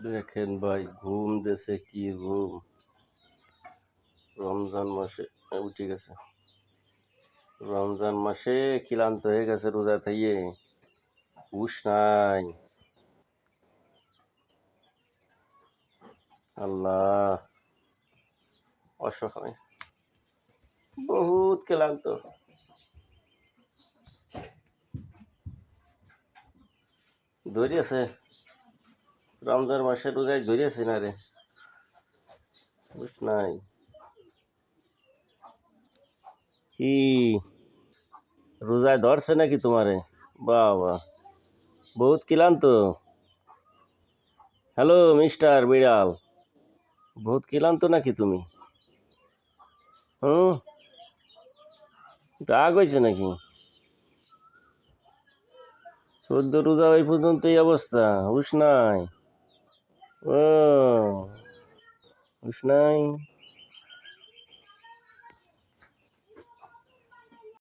দেখেন ভাই, ঘুম দেশে কি ঘুম। রমজান মাসে উঠে গেছে। রমজান মাসে ক্লান্ত হয়ে গেছে রোজা থাইয়ে, হুশ নাই। আল্লাহ, অসহায়, বহুত ক্লান্ত। ধরিয়েছে রমজান মাসে রোজায়, ধরিয়েছে না রে, হুশ নাই। কি রোজায় ধরছে নাকি তোমারে? বাবা, বহুত ক্লান্ত। হ্যালো মিস্টার বিড়াল, বহুত ক্লান্ত নাকি তুমি? হুম, রাগ হয়েছে নাকি? 14 রোজা এই পর্যন্ত এই অবস্থা, হুশ নাই। ও হুশ নাই।